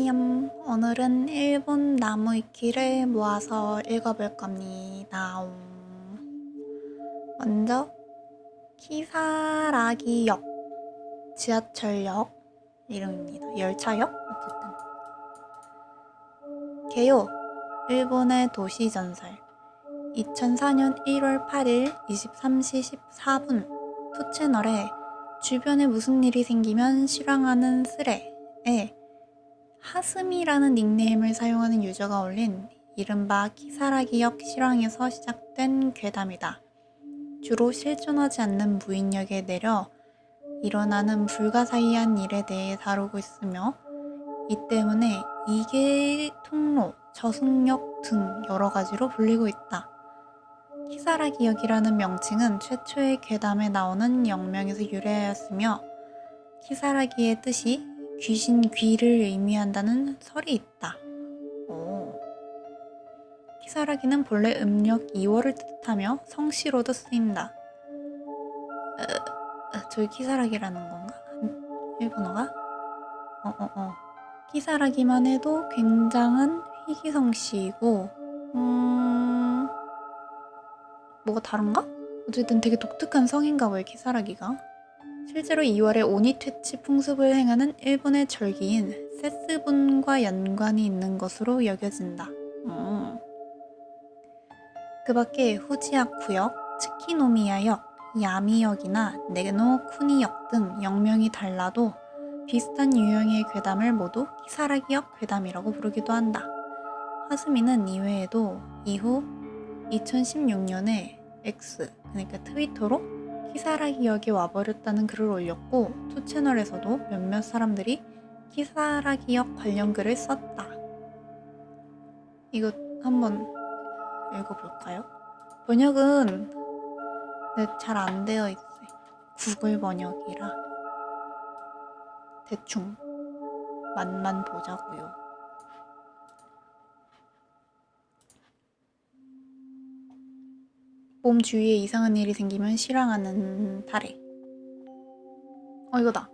안녕하세요. 오늘은 일본 나무위키를 모아서 읽어볼 겁니다. 먼저 키사라기역, 지하철역 이름입니다. 열차역? 어쨌든 개요, 일본의 도시전설. 2004년 1월 8일 23시 14분 투채널에 주변에 무슨 일이 생기면 실황하는 스레에 하스미라는 닉네임을 사용하는 유저가 올린 이른바 키사라기역 실황에서 시작된 괴담이다. 주로 실존하지 않는 무인역에 내려 일어나는 불가사의한 일에 대해 다루고 있으며 이 때문에 이계 통로, 저승역 등 여러 가지로 불리고 있다. 키사라기역이라는 명칭은 최초의 괴담에 나오는 역명에서 유래하였으며 키사라기의 뜻이 귀신 귀를 의미한다는 설이 있다. 키사라기는 본래 음력 2월을 뜻하며 성씨로도 쓰인다. 저기 키사라기라는 건가? 일본어가? 키사라기만 해도 굉장한 희귀성씨이고 뭐가 다른가? 어쨌든 되게 독특한 성인가 봐요, 키사라기가. 실제로 2월에 오니퇴치 풍습을 행하는 일본의 절기인 세스분과 연관이 있는 것으로 여겨진다. 그 밖에 후지야쿠역, 츠키노미야역, 야미역이나 네노쿠니역 등 역명이 달라도 비슷한 유형의 괴담을 모두 키사라기역 괴담이라고 부르기도 한다. 하스미는 이외에도 이후 2016년에 X, 그러니까 트위터로 키사라기역에 와버렸다는 글을 올렸고 투채널에서도 몇몇 사람들이 키사라기역 관련 글을 썼다. 이거 한번 읽어볼까요? 번역은 잘 안 되어 있어요. 구글 번역이라 대충 맛만 보자고요. 몸 주위에 이상한 일이 생기면 실황하는 달에. 이거다.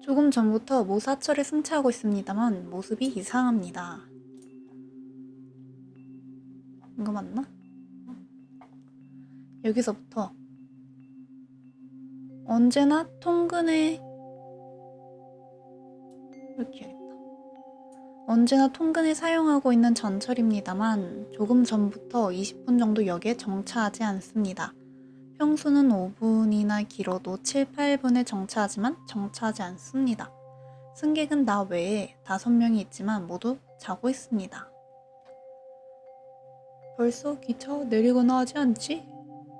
조금 전부터 모사철에 승차하고 있습니다만 모습이 이상합니다. 이거 맞나? 여기서부터 언제나 통근에 이렇게 해야겠다. 언제나 통근에 사용하고 있는 전철입니다만 조금 전부터 20분 정도 역에 정차하지 않습니다. 평소는 5분이나 길어도 7, 8분에 정차하지만 정차하지 않습니다. 승객은 나 외에 5명이 있지만 모두 자고 있습니다. 벌써 기차 내리거나 하지 않지?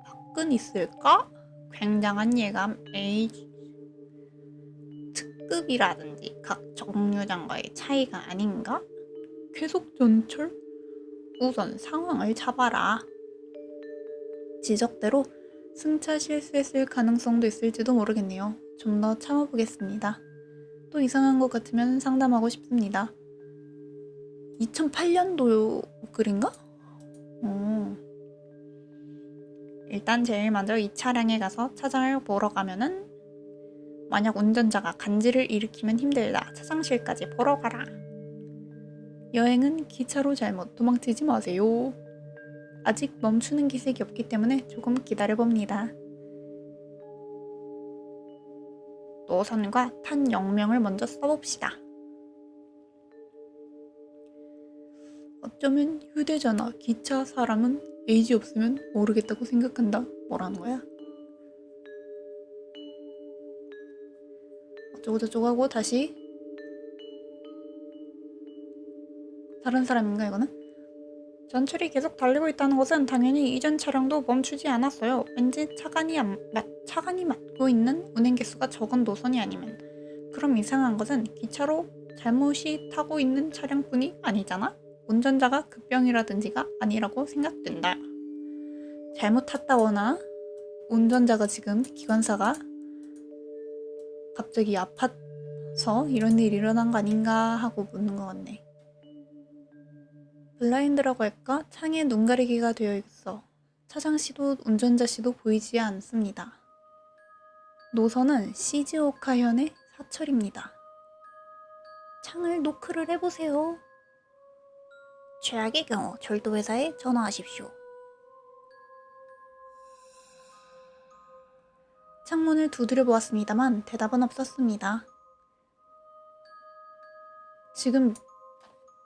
밖은 있을까? 굉장한 예감. 특급이라든지 각 정류장과의 차이가 아닌가? 계속 전철? 우선 상황을 잡아라. 지적대로 승차 실수했을 가능성도 있을지도 모르겠네요. 좀 더 참아보겠습니다. 또 이상한 것 같으면 상담하고 싶습니다. 2008년도 글인가? 일단 제일 먼저 이 차량에 가서 차장을 보러 가면은 만약 운전자가 간지를 일으키면 힘들다. 차장실까지 보러 가라. 여행은 기차로 잘못 도망치지 마세요. 아직 멈추는 기색이 없기 때문에 조금 기다려봅니다. 노선과 탄 역명을 먼저 써봅시다. 어쩌면 휴대전화, 기차 사람은 에이지 없으면 모르겠다고 생각한다. 뭐라는 거야? 어쩌고저쩌고 하고 다시 다른 사람인가 이거는? 전철이 계속 달리고 있다는 것은 당연히 이전 차량도 멈추지 않았어요. 왠지 차간이 맞고 있는 운행 개수가 적은 노선이 아니면. 그럼 이상한 것은 기차로 잘못이 타고 있는 차량뿐이 아니잖아? 운전자가 급병이라든지가 아니라고 생각된다. 잘못 탔다거나 운전자가 지금 기관사가 갑자기 아파서 이런 일이 일어난 거 아닌가 하고 묻는 것 같네. 블라인드라고 할까? 창에 눈 가리기가 되어 있어. 차장씨도 운전자씨도 보이지 않습니다. 노선은 시즈오카현의 사철입니다. 창을 노크를 해보세요. 최악의 경우 철도회사에 전화하십시오. 창문을 두드려 보았습니다만 대답은 없었습니다. 지금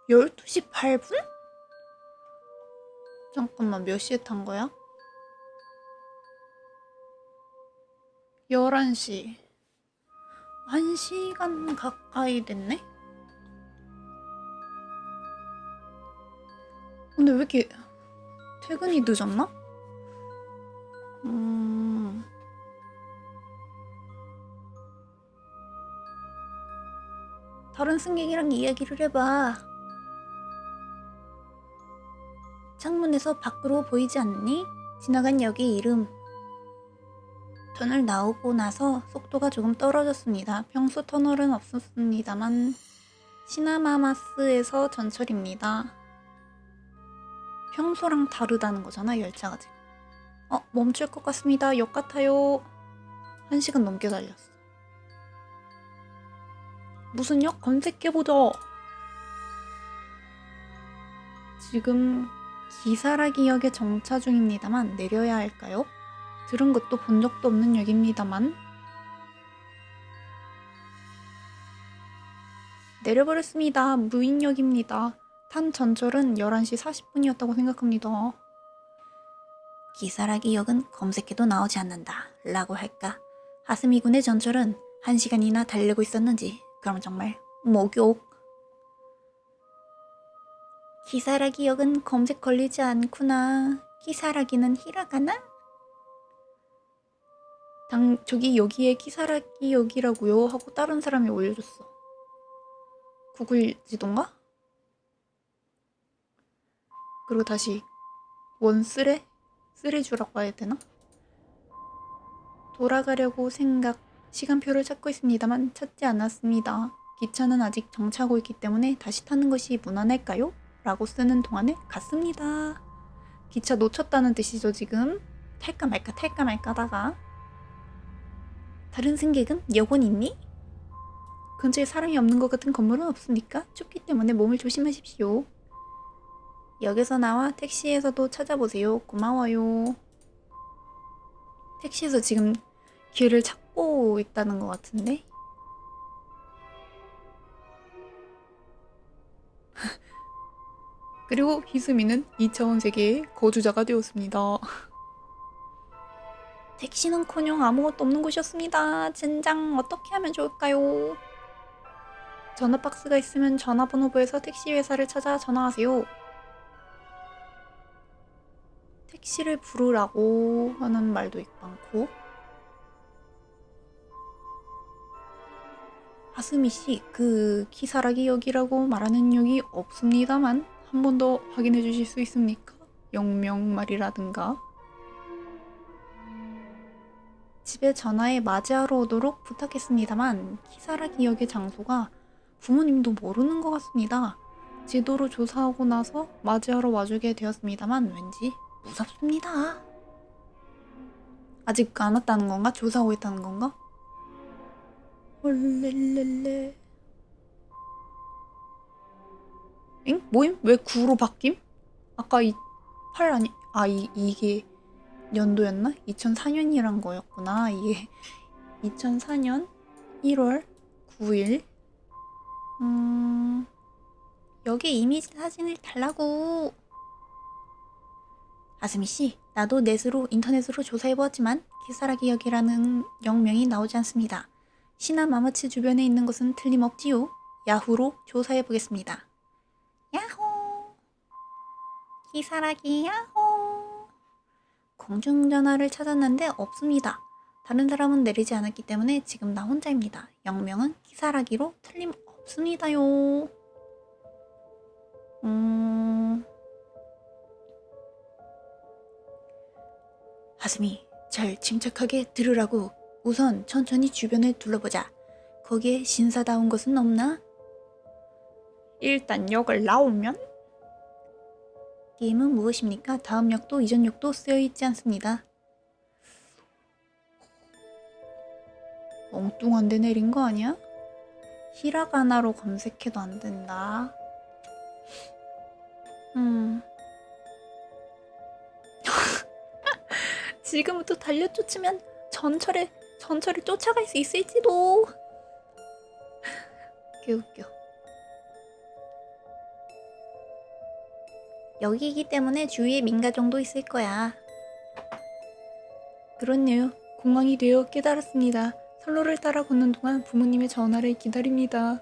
12시 8분? 잠깐만, 몇 시에 탄 거야? 11시. 1시간 가까이 됐네? 근데 왜 이렇게 퇴근이 늦었나? 다른 승객이랑 이야기를 해봐. 창문에서 밖으로 보이지 않니? 지나간 역의 이름. 터널 나오고 나서 속도가 조금 떨어졌습니다. 평소 터널은 없었습니다만 시나마마스에서 전철입니다. 평소랑 다르다는 거잖아, 열차가 지금. 멈출 것 같습니다. 역 같아요. 1시간 넘게 달렸어. 무슨 역? 검색해보자. 지금 기사라기 역에 정차 중입니다만 내려야 할까요? 들은 것도 본 적도 없는 역입니다만 내려버렸습니다. 무인역입니다. 탄 전철은 11시 40분이었다고 생각합니다. 기사라기 역은 검색해도 나오지 않는다 라고 할까? 하스미군의 전철은 1시간이나 달리고 있었는지 그럼 정말 목욕. 기사라기 역은 검색 걸리지 않구나. 기사라기는 히라가나? 저기 여기에 기사라기 역이라고요 하고 다른 사람이 올려줬어. 구글 지도인가? 그리고 다시 원쓰레? 쓰레주라고 해야 되나? 돌아가려고 시간표를 찾고 있습니다만 찾지 않았습니다. 기차는 아직 정차하고 있기 때문에 다시 타는 것이 무난할까요? 라고 쓰는 동안에 갔습니다. 기차 놓쳤다는 뜻이죠, 지금. 탈까 말까 하다가. 다른 승객은 여권 있니? 근처에 사람이 없는 것 같은 건물은 없습니까? 춥기 때문에 몸을 조심하십시오. 역에서 나와 택시에서도 찾아보세요. 고마워요. 택시에서 지금 길을 찾고 있다는 것 같은데? 그리고 희수미는 2차원 세계의 거주자가 되었습니다. 택시는커녕 아무것도 없는 곳이었습니다. 젠장, 어떻게 하면 좋을까요? 전화 박스가 있으면 전화번호부에서 택시 회사를 찾아 전화하세요. 택시를 부르라고 하는 말도 많고. 하스미씨, 그 기사라기 역이라고 말하는 역이 없습니다만 한 번 더 확인해 주실 수 있습니까? 영명말이라든가. 집에 전화해 맞이하러 오도록 부탁했습니다만 키사라기 역의 장소가 부모님도 모르는 것 같습니다. 지도로 조사하고 나서 맞이하러 와주게 되었습니다만 왠지 무섭습니다. 아직 안 왔다는 건가? 조사하고 있다는 건가? 홀렐렐레. 엥? 뭐임? 왜 9로 바뀜? 아까 8 아니... 이게 연도였나? 2004년이란 거였구나. 이게 2004년 1월 9일. 여기 이미지 사진을 달라고. 아스미씨, 나도 인터넷으로 조사해보았지만 키사라기 역이라는 역명이 나오지 않습니다. 시나마마치 주변에 있는 것은 틀림없지요. 야후로 조사해보겠습니다. 야호! 키사라기 야호! 공중전화를 찾았는데 없습니다. 다른 사람은 내리지 않았기 때문에 지금 나 혼자입니다. 역명은 키사라기로 틀림없습니다요. 하스미, 잘 침착하게 들으라고. 우선 천천히 주변을 둘러보자. 거기에 신사다운 것은 없나? 일단 역을 나오면? 게임은 무엇입니까? 다음 역도 이전 역도 쓰여있지 않습니다. 엉뚱한데 내린 거 아니야? 히라가나로 검색해도 안 된다. 지금부터 달려쫓으면 전철을 쫓아갈 수 있을지도. 개웃겨. 여기이기 때문에 주위에 민가정도 있을 거야. 그렇네요. 공황이 되어 깨달았습니다. 선로를 따라 걷는 동안 부모님의 전화를 기다립니다.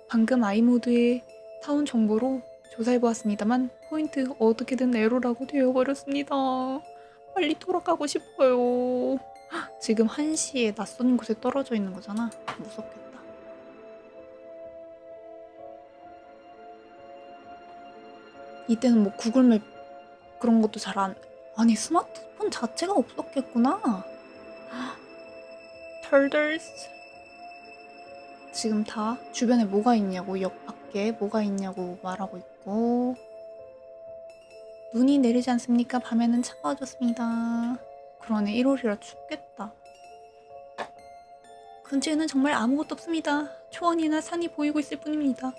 방금 아이모드의 타운 정보로 조사해보았습니다만 포인트 어떻게든 에러라고 되어버렸습니다. 빨리 돌아가고 싶어요. 지금 1시에 낯선 곳에 떨어져 있는 거잖아. 무섭겠다. 이때는 뭐 구글맵 그런 것도 잘 안... 아니 스마트폰 자체가 없었겠구나. 털들스. 지금 다 주변에 뭐가 있냐고, 역 밖에 뭐가 있냐고 말하고 있고. 눈이 내리지 않습니까? 밤에는 차가워졌습니다. 그러네, 1월이라 춥겠다. 근처에는 정말 아무것도 없습니다. 초원이나 산이 보이고 있을 뿐입니다.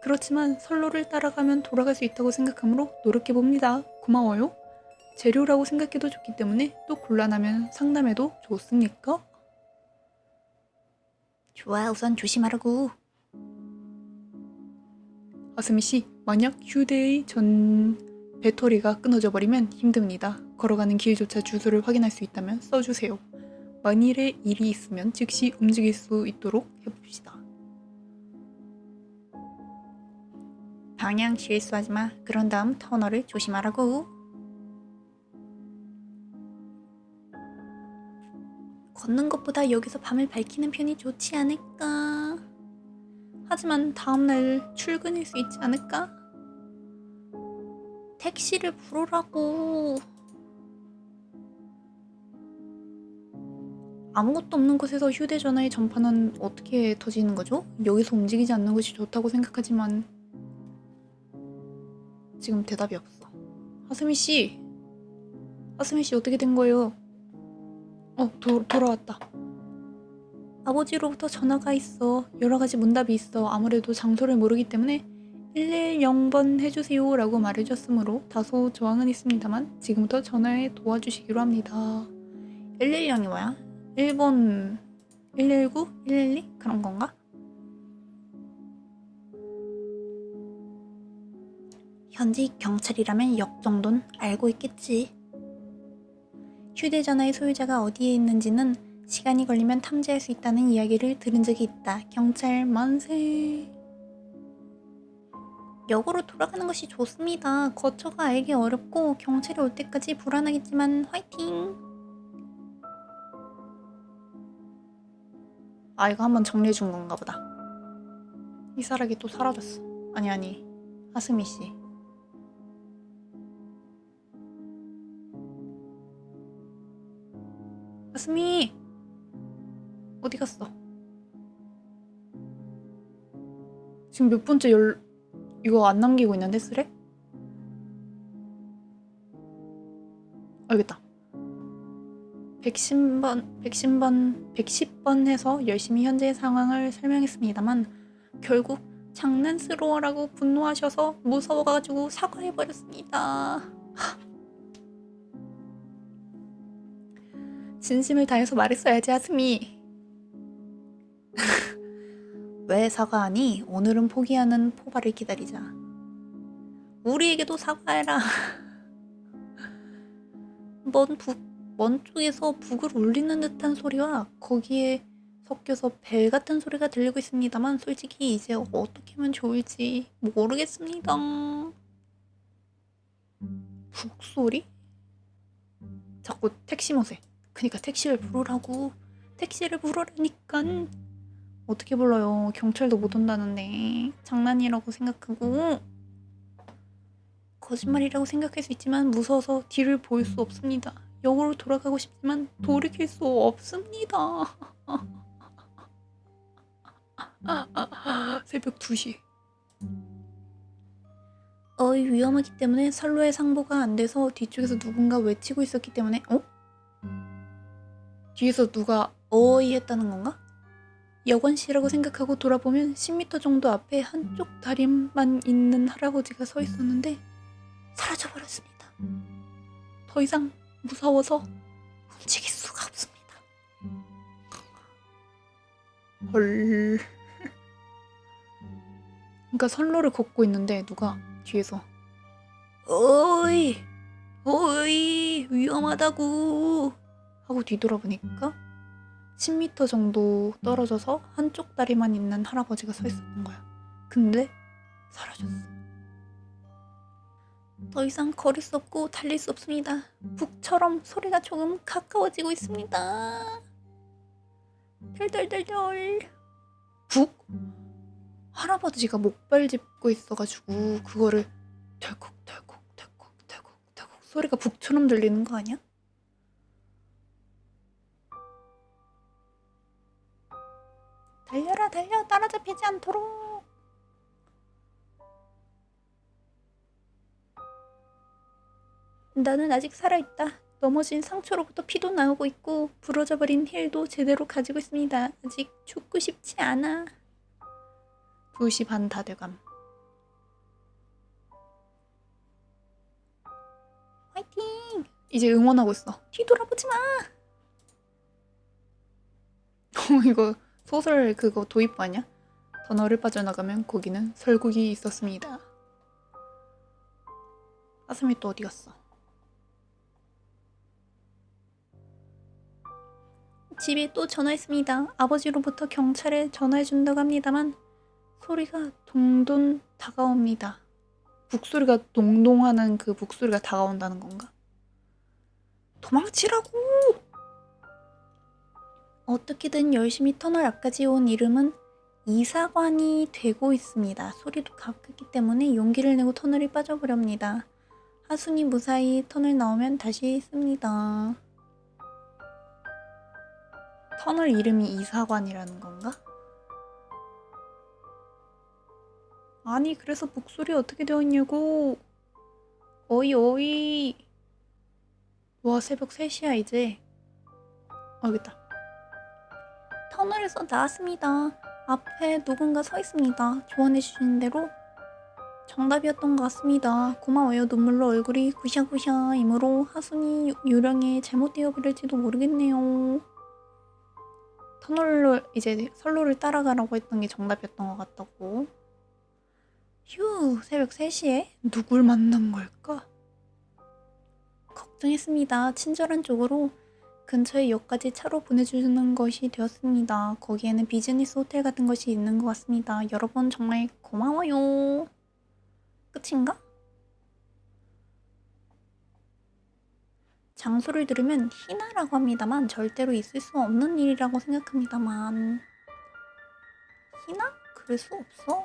그렇지만 선로를 따라가면 돌아갈 수 있다고 생각하므로 노력해봅니다. 고마워요. 재료라고 생각해도 좋기 때문에 또 곤란하면 상담해도 좋습니까? 좋아, 우선 조심하라고. 아스미씨, 만약 휴대의 전 배터리가 끊어져 버리면 힘듭니다. 걸어가는 길조차 주소를 확인할 수 있다면 써주세요. 만일에 일이 있으면 즉시 움직일 수 있도록 해봅시다. 방향 실수하지 마. 그런 다음 터널을 조심하라고. 걷는 것보다 여기서 밤을 밝히는 편이 좋지 않을까. 하지만 다음날 출근일 수 있지 않을까? 택시를 부르라고. 아무것도 없는 곳에서 휴대전화의 전파는 어떻게 터지는 거죠? 여기서 움직이지 않는 것이 좋다고 생각하지만 지금 대답이 없어. 하스미씨! 하스미씨 어떻게 된 거예요? 돌아왔다. 아버지로부터 전화가 있어. 여러가지 문답이 있어. 아무래도 장소를 모르기 때문에 110번 해주세요 라고 말해줬으므로 다소 저항은 있습니다만 지금부터 전화해 도와주시기로 합니다. 110이 뭐야? 일본 119? 112? 그런 건가? 현지 경찰이라면 역 정도는 알고 있겠지. 휴대전화의 소유자가 어디에 있는지는 시간이 걸리면 탐지할 수 있다는 이야기를 들은 적이 있다. 경찰 만세. 역으로 돌아가는 것이 좋습니다. 거처가 알기 어렵고 경찰이 올 때까지 불안하겠지만 화이팅! 이거 한번 정리해준 건가 보다. 이사락이 또 사라졌어. 아니 하스미씨. 하스미! 어디 갔어? 지금 몇 번째 이거 안 남기고 있는데 쓰레? 알겠다. 110번 해서 열심히 현재의 상황을 설명했습니다만 결국 장난스러워라고 분노하셔서 무서워가지고 사과해버렸습니다. 진심을 다해서 말했어야지 하스미. 왜 사과하니? 오늘은 포기하는 포바를 기다리자. 우리에게도 사과해라. 먼 쪽에서 북을 울리는 듯한 소리와 거기에 섞여서 벨 같은 소리가 들리고 있습니다만 솔직히 이제 어떻게 하면 좋을지 모르겠습니다. 북소리? 자꾸 택시 모세. 그니까 택시를 부르라고. 택시를 부르라니깐. 어떻게 불러요? 경찰도 못 온다는데. 장난이라고 생각하고 거짓말이라고 생각할 수 있지만 무서워서 뒤를 볼 수 없습니다. 역으로 돌아가고 싶지만 돌이킬 수 없습니다. 새벽 2시. 위험하기 때문에 선로에 상보가 안 돼서 뒤쪽에서 누군가 외치고 있었기 때문에 뒤에서 누가 어이 했다는 건가? 여관씨라고 생각하고 돌아보면 10m 정도 앞에 한쪽 다리만 있는 할아버지가 서 있었는데 사라져버렸습니다. 더 이상 무서워서 움직일 수가 없습니다. 헐. 그러니까 선로를 걷고 있는데 누가 뒤에서 어이 어이 위험하다고 하고 뒤돌아보니까 10m 정도 떨어져서 한쪽 다리만 있는 할아버지가 서 있었던 거야. 근데 사라졌어. 더 이상 걸을 수 없고 달릴 수 없습니다. 북처럼 소리가 조금 가까워지고 있습니다. 덜덜덜덜. 북? 할아버지가 목발 짚고 있어가지고 그거를 덜컥덜컥 소리가 북처럼 들리는 거 아니야? 달려라 달려 따라잡히지 않도록. 나는 아직 살아있다. 넘어진 상처로부터 피도 나오고 있고 부러져버린 힐도 제대로 가지고 있습니다. 아직 죽고 싶지 않아. 2시 반 다 돼감. 화이팅! 이제 응원하고 있어. 뒤돌아보지 마. 이거 소설 그거 도입부 아니야? 터널을 빠져나가면 거기는 설국이 있었습니다. 아스미 또 어디 갔어? 집에 또 전화했습니다. 아버지로부터 경찰에 전화해준다고 합니다만 소리가 동동 다가옵니다. 북소리가 동동하는 그 북소리가 다가온다는 건가? 도망치라고! 어떻게든 열심히 터널 앞까지 온 이름은 이사관이 되고 있습니다. 소리도 가깝기 때문에 용기를 내고 터널에 빠져버렵니다. 하순이 무사히 터널 나오면 다시 씁니다. 터널 이름이 이사관이라는 건가? 아니 그래서 목소리 어떻게 되었냐고. 어이 와 새벽 3시야 이제. 여기 있다. 터널에서 나왔습니다. 앞에 누군가 서 있습니다. 조언해 주시는 대로 정답이었던 것 같습니다. 고마워요. 눈물로 얼굴이 구샤구샤이므로 하순이 유령에 잘못되어 버릴지도 모르겠네요. 터널로 이제 선로를 따라가라고 했던 게 정답이었던 것 같다고. 휴, 새벽 3시에 누굴 만난 걸까? 걱정했습니다. 친절한 쪽으로 근처의 역까지 차로 보내주는 것이 되었습니다. 거기에는 비즈니스 호텔 같은 것이 있는 것 같습니다. 여러분 정말 고마워요. 끝인가? 장소를 들으면 희나라고 합니다만 절대로 있을 수 없는 일이라고 생각합니다만 희나? 그럴 수 없어.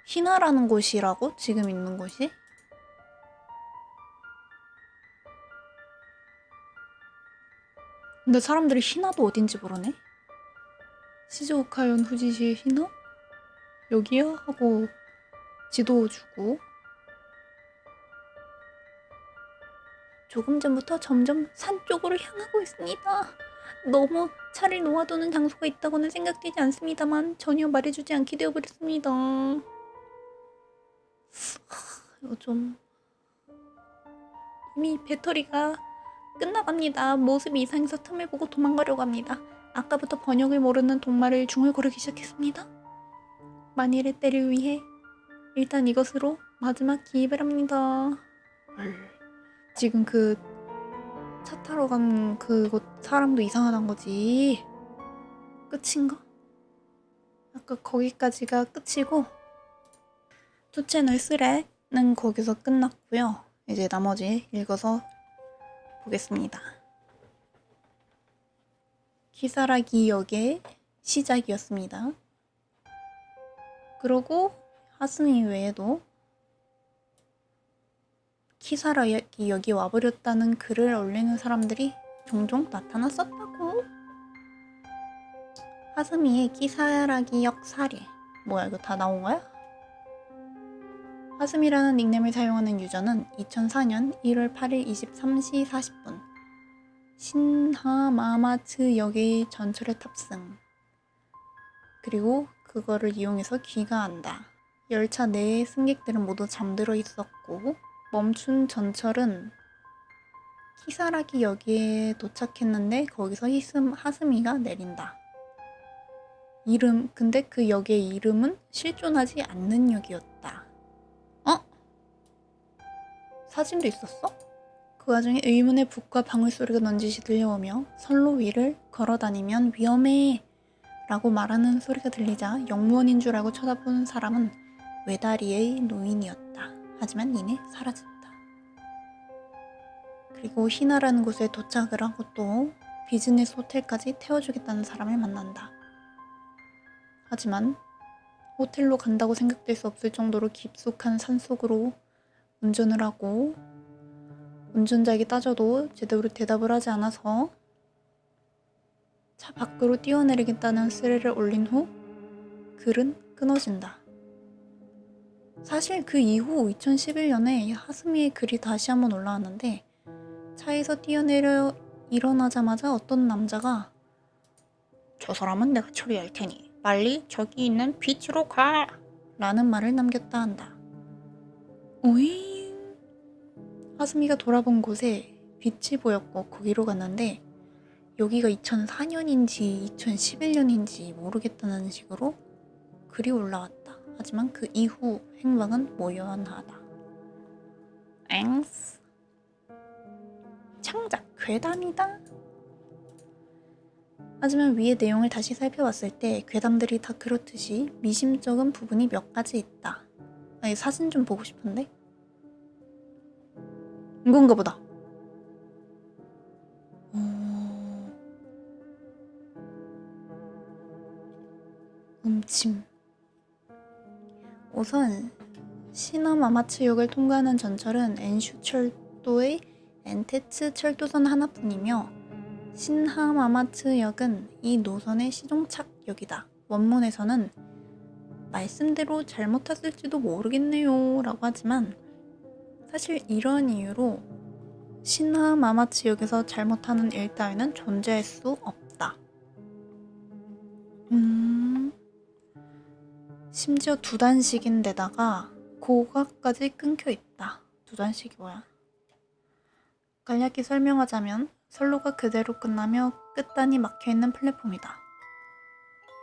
희나라는 곳이라고? 지금 있는 곳이? 근데 사람들이 희나도 어딘지 모르네? 시즈오카현 후지시의 희나? 여기야? 하고 지도 주고. 조금 전부터 점점 산 쪽으로 향하고 있습니다. 너무 차를 놓아두는 장소가 있다고는 생각되지 않습니다만 전혀 말해주지 않게 되어버렸습니다. 이거 좀... 이미 배터리가 끝나갑니다. 모습이 이상해서 틈을 보고 도망가려고 합니다. 아까부터 번역을 모르는 동말을 중얼거리기 시작했습니다. 만일의 때를 위해 일단 이것으로 마지막 기입을 합니다. 지금 그 차 타러 간 그곳 사람도 이상하단 거지. 끝인가? 아까 거기까지가 끝이고 두 채널 쓰레는 거기서 끝났고요. 이제 나머지 읽어서 보겠습니다. 키사라기 역의 시작이었습니다. 그리고 하스미 외에도 키사라기 역이 와버렸다는 글을 올리는 사람들이 종종 나타났었다고. 하스미의 키사라기 역 사례. 뭐야 이거 다 나온 거야? 하스미라는 닉네임을 사용하는 유저는 2004년 1월 8일 23시 40분 신하마마츠역의 전철에 탑승. 그리고 그거를 이용해서 귀가한다. 열차 내의 승객들은 모두 잠들어 있었고 멈춘 전철은 키사라기역에 도착했는데 거기서 하스미가 내린다. 근데 그 역의 이름은 실존하지 않는 역이었다. 사진도 있었어? 그 와중에 의문의 북과 방울소리가 넌지시 들려오며 선로 위를 걸어다니면 위험해 라고 말하는 소리가 들리자 역무원인 줄 알고 쳐다보는 사람은 외다리의 노인이었다. 하지만 이내 사라졌다. 그리고 히나라는 곳에 도착을 하고 또 비즈니스 호텔까지 태워주겠다는 사람을 만난다. 하지만 호텔로 간다고 생각될 수 없을 정도로 깊숙한 산속으로 운전을 하고 운전자에게 따져도 제대로 대답을 하지 않아서 차 밖으로 뛰어내리겠다는 스레를 올린 후 글은 끊어진다. 사실 그 이후 2011년에 하스미의 글이 다시 한번 올라왔는데 차에서 뛰어내려 일어나자마자 어떤 남자가 저 사람은 내가 처리할 테니 빨리 저기 있는 비치로 가! 라는 말을 남겼다 한다. 오잉? 하스미가 돌아본 곳에 빛이 보였고 거기로 갔는데 여기가 2004년인지 2011년인지 모르겠다는 식으로 글이 올라왔다. 하지만 그 이후 행방은 모연하다. 엥스? 창작 괴담이다? 하지만 위의 내용을 다시 살펴봤을 때 괴담들이 다 그렇듯이 미심쩍은 부분이 몇 가지 있다. 이 사진 좀 보고 싶은데? 이건가 보다. 음침. 우선 시너마마츠역을 통과하는 전철은 엔슈철도의 엔테츠 철도선 하나뿐이며 신하마마츠역은 이 노선의 시종착역이다. 원문에서는 말씀대로 잘못 탔을지도 모르겠네요 라고 하지만 사실 이런 이유로 신하마마츠역에서 잘못하는 일 따위는 존재할 수 없다. 심지어 2단식인데다가 고가까지 끊겨 있다. 2단식이 뭐야? 간략히 설명하자면 선로가 그대로 끝나며 끝단이 막혀있는 플랫폼이다.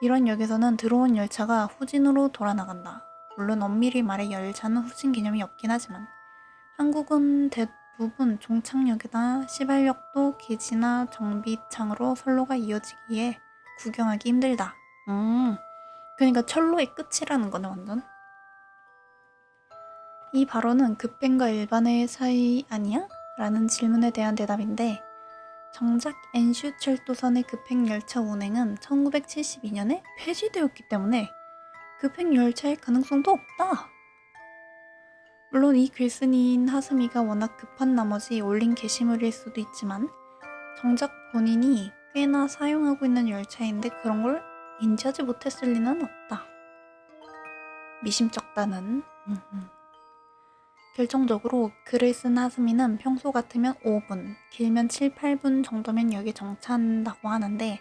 이런 역에서는 들어온 열차가 후진으로 돌아나간다. 물론 엄밀히 말해 열차는 후진 개념이 없긴 하지만 한국은 대부분 종착역이나 시발역도 기지나 정비창으로 선로가 이어지기에 구경하기 힘들다. 그러니까 철로의 끝이라는 거네 완전. 이 발언은 급행과 일반의 사이 아니야? 라는 질문에 대한 대답인데 정작 엔슈철도선의 급행열차 운행은 1972년에 폐지되었기 때문에 급행열차일 가능성도 없다. 물론 이 글쓴이인 하스미가 워낙 급한 나머지 올린 게시물일 수도 있지만 정작 본인이 꽤나 사용하고 있는 열차인데 그런 걸 인지하지 못했을 리는 없다. 미심쩍다는. 결정적으로 글을 쓴 하스미는 평소 같으면 5분, 길면 7, 8분 정도면 역에 정차한다고 하는데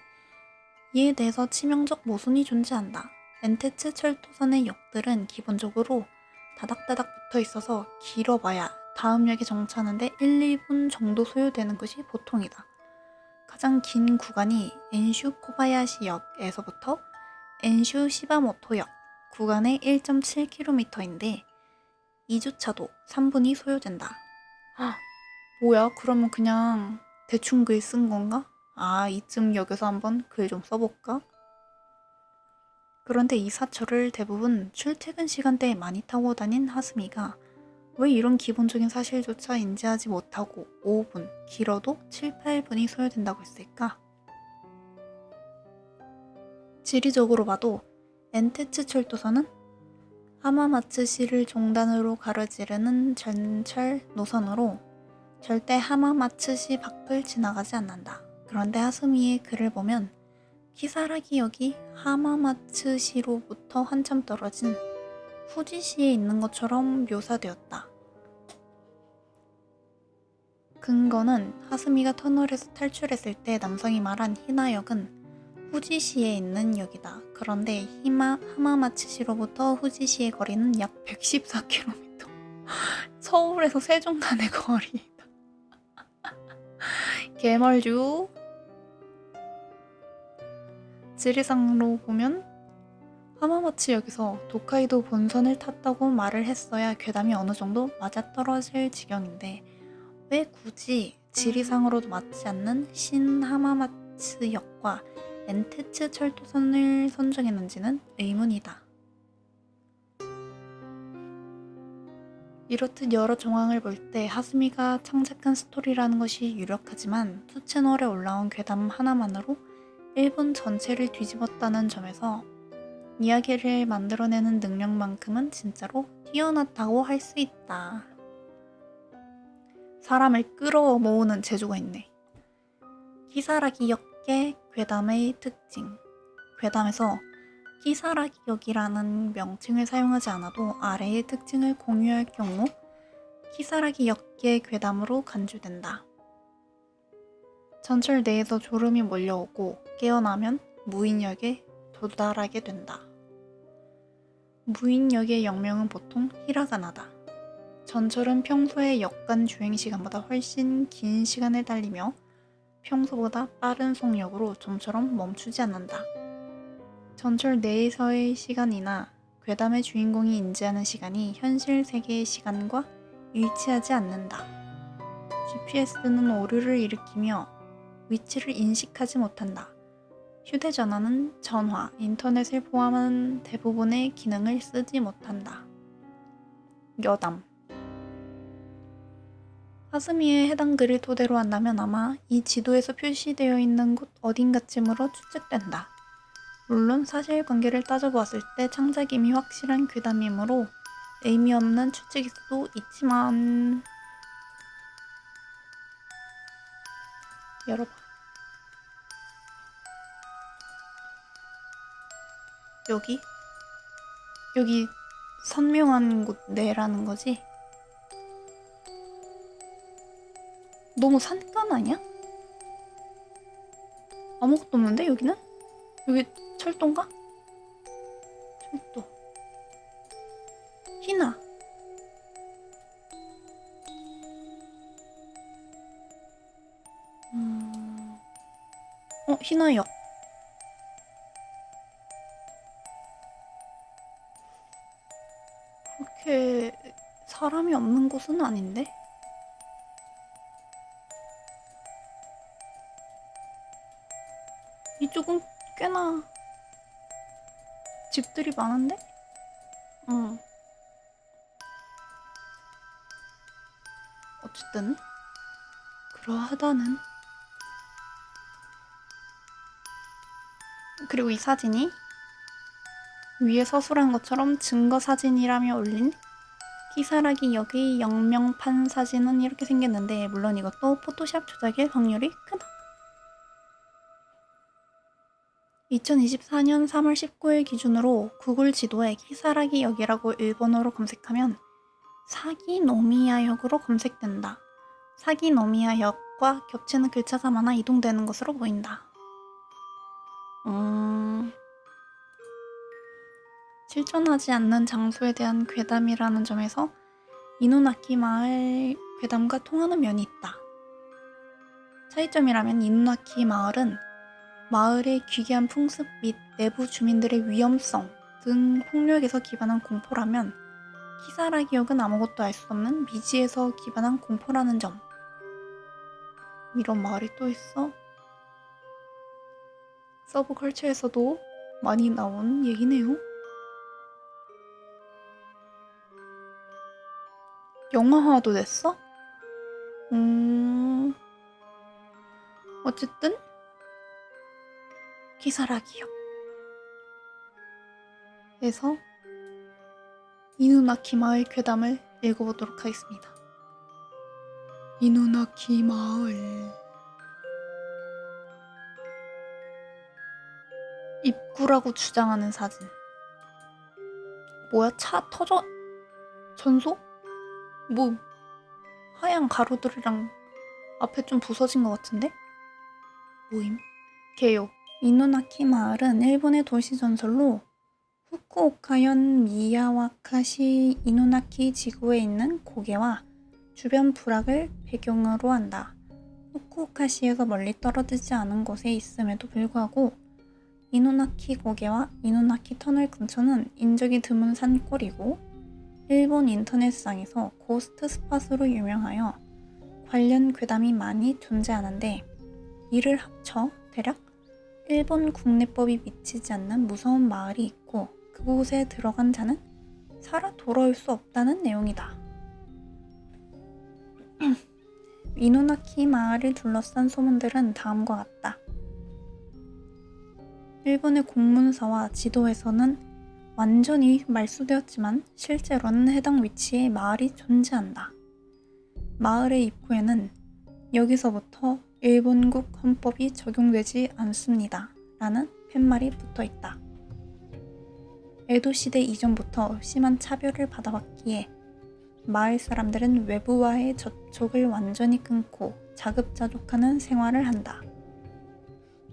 이에 대해서 치명적 모순이 존재한다. 엔테츠 철도선의 역들은 기본적으로 다닥다닥 붙어 있어서 길어봐야 다음 역에 정차하는데 1, 2분 정도 소요되는 것이 보통이다. 가장 긴 구간이 엔슈 코바야시역에서부터 엔슈 시바모토역 구간의 1.7km인데 2주차도 3분이 소요된다. 뭐야? 그러면 그냥 대충 글 쓴 건가? 이쯤 역에서 한번 글 좀 써볼까? 그런데 이 사철을 대부분 출퇴근 시간대에 많이 타고 다닌 하스미가 왜 이런 기본적인 사실조차 인지하지 못하고 5분, 길어도 7, 8분이 소요된다고 했을까? 지리적으로 봐도 엔테츠 철도선은 하마마츠시를 종단으로 가로지르는 전철 노선으로 절대 하마마츠시 밖을 지나가지 않는다. 그런데 하스미의 글을 보면 키사라기역이 하마마츠시로부터 한참 떨어진 후지시에 있는 것처럼 묘사되었다. 근거는 하스미가 터널에서 탈출했을 때 남성이 말한 히나역은 후지시에 있는 역이다. 그런데 하마마츠시로부터 후지시의 거리는 약 114km. 서울에서 세종 간의 거리다. 개멀주. 지리상으로 보면 하마마츠역에서 도카이도 본선을 탔다고 말을 했어야 괴담이 어느 정도 맞아떨어질 지경인데 왜 굳이 지리상으로도 맞지 않는 신하마마츠역과 엔테츠 철도선을 선정했는지는 의문이다. 이렇듯 여러 정황을 볼 때 하스미가 창작한 스토리라는 것이 유력하지만 투채널에 올라온 괴담 하나만으로 일본 전체를 뒤집었다는 점에서 이야기를 만들어내는 능력만큼은 진짜로 뛰어났다고 할 수 있다. 사람을 끌어모으는 재주가 있네. 키사라기 역계 괴담의 특징. 괴담에서 키사라기 역이라는 명칭을 사용하지 않아도 아래의 특징을 공유할 경우 키사라기 역계 괴담으로 간주된다. 전철 내에서 졸음이 몰려오고 깨어나면 무인역에 도달하게 된다. 무인역의 역명은 보통 히라가나다. 전철은 평소의 역간 주행 시간보다 훨씬 긴 시간을 달리며 평소보다 빠른 속력으로 좀처럼 멈추지 않는다. 전철 내에서의 시간이나 괴담의 주인공이 인지하는 시간이 현실 세계의 시간과 일치하지 않는다. GPS는 오류를 일으키며 위치를 인식하지 못한다. 휴대전화는 전화, 인터넷을 포함한 대부분의 기능을 쓰지 못한다. 여담. 하스미의 해당 글을 토대로 한다면 아마 이 지도에서 표시되어 있는 곳 어딘가쯤으로 추측된다. 물론 사실관계를 따져보았을 때 창작임이 확실한 괴담이므로 의미 없는 추측일 수도 있지만 열어봐. 여기 선명한 곳 내라는 거지? 너무 산간 아니야? 아무것도 없는데 여기는? 여기 철도인가? 철도. 희나. 희나역. 그렇게 사람이 없는 곳은 아닌데? 이쪽은 꽤나 집들이 많은데? 응. 어쨌든 그러하다는. 그리고 이 사진이 위에 서술한 것처럼 증거 사진이라며 올린 키사라기 역의 영명판 사진은 이렇게 생겼는데 물론 이것도 포토샵 조작일 확률이 크다. 2024년 3월 19일 기준으로 구글 지도에 키사라기 역이라고 일본어로 검색하면 사기노미야역으로 검색된다. 사기노미야역과 겹치는 글자가 많아 이동되는 것으로 보인다. 실존하지 않는 장소에 대한 괴담이라는 점에서 이누나키 마을 괴담과 통하는 면이 있다. 차이점이라면 이누나키 마을은 마을의 기괴한 풍습 및 내부 주민들의 위험성 등 폭력에서 기반한 공포라면 키사라기역은 아무것도 알 수 없는 미지에서 기반한 공포라는 점. 이런 마을이 또 있어? 서브컬처에서도 많이 나온 얘기네요. 영화화도 됐어? 어쨌든 키사라기역에서 이누나키 마을 괴담을 읽어보도록 하겠습니다. 이누나키 마을. 입구라고 주장하는 사진. 뭐야? 차 터져? 전소? 뭐 하얀 가루들이랑 앞에 좀 부서진 것 같은데? 모임? 개요. 이누나키 마을은 일본의 도시 전설로 후쿠오카현 미야와카시 이누나키 지구에 있는 고개와 주변 부락을 배경으로 한다. 후쿠오카시에서 멀리 떨어지지 않은 곳에 있음에도 불구하고 이누나키 고개와 이누나키 터널 근처는 인적이 드문 산골이고 일본 인터넷상에서 고스트 스팟으로 유명하여 관련 괴담이 많이 존재하는데 이를 합쳐 대략 일본 국내법이 미치지 않는 무서운 마을이 있고 그곳에 들어간 자는 살아 돌아올 수 없다는 내용이다. 이누나키 마을을 둘러싼 소문들은 다음과 같다. 일본의 공문서와 지도에서는 완전히 말소되었지만 실제로는 해당 위치에 마을이 존재한다. 마을의 입구에는 여기서부터 일본국 헌법이 적용되지 않습니다. 라는 팻말이 붙어있다. 에도시대 이전부터 심한 차별을 받아왔기에 마을 사람들은 외부와의 접촉을 완전히 끊고 자급자족하는 생활을 한다.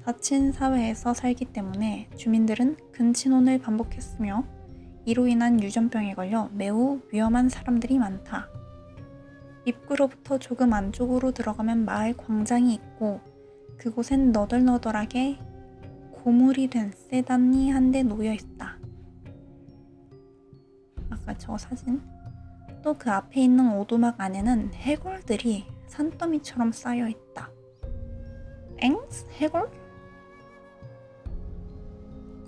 닫힌 사회에서 살기 때문에 주민들은 근친혼을 반복했으며 이로 인한 유전병에 걸려 매우 위험한 사람들이 많다. 입구로부터 조금 안쪽으로 들어가면 마을 광장이 있고 그곳엔 너덜너덜하게 고물이 된 세단이 한 대 놓여 있다. 아까 저 사진? 또 그 앞에 있는 오두막 안에는 해골들이 산더미처럼 쌓여 있다. 엥? 해골?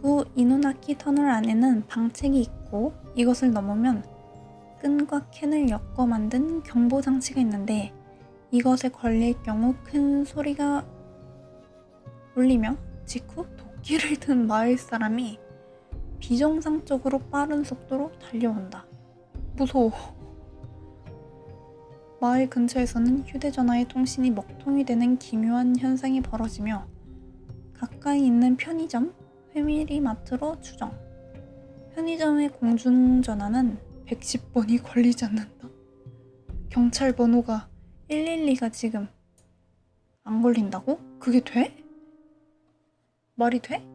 그 이누나키 터널 안에는 방책이 있고 이것을 넘으면 끈과 캔을 엮어 만든 경보장치가 있는데 이것에 걸릴 경우 큰 소리가 울리며 직후 도끼를 든 마을 사람이 비정상적으로 빠른 속도로 달려온다. 무서워. 마을 근처에서는 휴대전화의 통신이 먹통이 되는 기묘한 현상이 벌어지며 가까이 있는 편의점, 회밀이마트로 추정. 편의점의 공중전화는 110번이 걸리지 않는다. 경찰 번호가 112가 지금 안 걸린다고? 그게 돼? 말이 돼?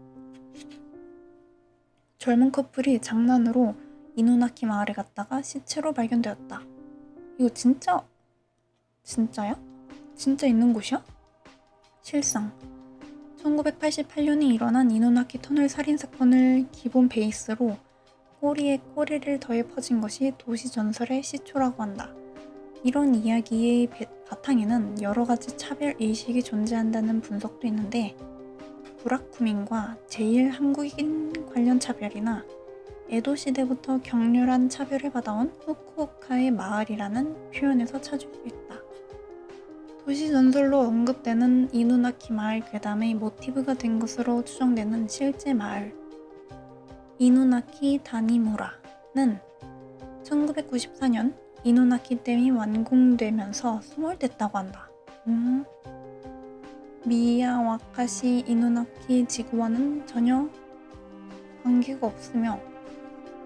젊은 커플이 장난으로 이누나키 마을에 갔다가 시체로 발견되었다. 이거 진짜야? 진짜 있는 곳이야? 실상 1988년에 일어난 이누나키 터널 살인사건을 기본 베이스로 꼬리에 꼬리를 더해 퍼진 것이 도시 전설의 시초라고 한다. 이런 이야기의 바탕에는 여러 가지 차별 의식이 존재한다는 분석도 있는데 부라쿠민과 제일 한국인 관련 차별이나 에도 시대부터 격렬한 차별을 받아온 후쿠오카의 마을이라는 표현에서 찾을 수 있다. 도시 전설로 언급되는 이누나키 마을 괴담의 모티브가 된 것으로 추정되는 실제 마을 이누나키 다니무라는 1994년 이누나키 댐이 완공되면서 수몰됐다고 한다. 미야와카시 이누나키 지구와는 전혀 관계가 없으며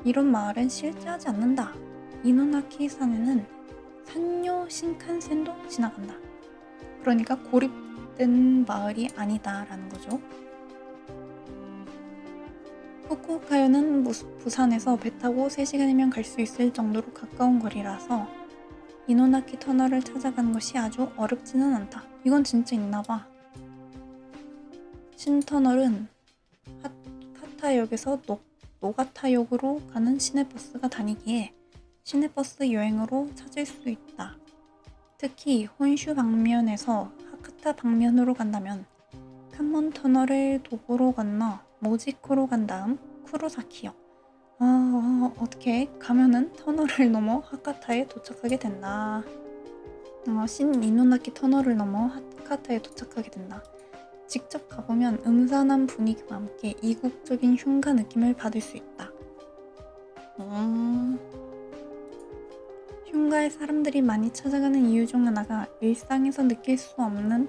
이런 마을은 실제하지 않는다. 이누나키 산에는 산요 신칸센도 지나간다. 그러니까 고립된 마을이 아니다라는 거죠. 후쿠오카현은 부산에서 배 타고 3시간이면 갈 수 있을 정도로 가까운 거리라서 이누나키 터널을 찾아가는 것이 아주 어렵지는 않다. 이건 진짜 있나봐. 신터널은 하타역에서 노가타역으로 가는 시내버스가 다니기에 시내버스 여행으로 찾을 수 있다. 특히 혼슈 방면에서 하카타 방면으로 간다면 칸몬 터널을 도보로 건너 모지코로 간 다음 쿠로사키역. 어떻게 가면은 터널을 넘어 하카타에 도착하게 된다. 신 이누나키 터널을 넘어 하카타에 도착하게 된다. 직접 가보면 음산한 분위기와 함께 이국적인 흉가 느낌을 받을 수 있다. 흉가에 사람들이 많이 찾아가는 이유 중 하나가 일상에서 느낄 수 없는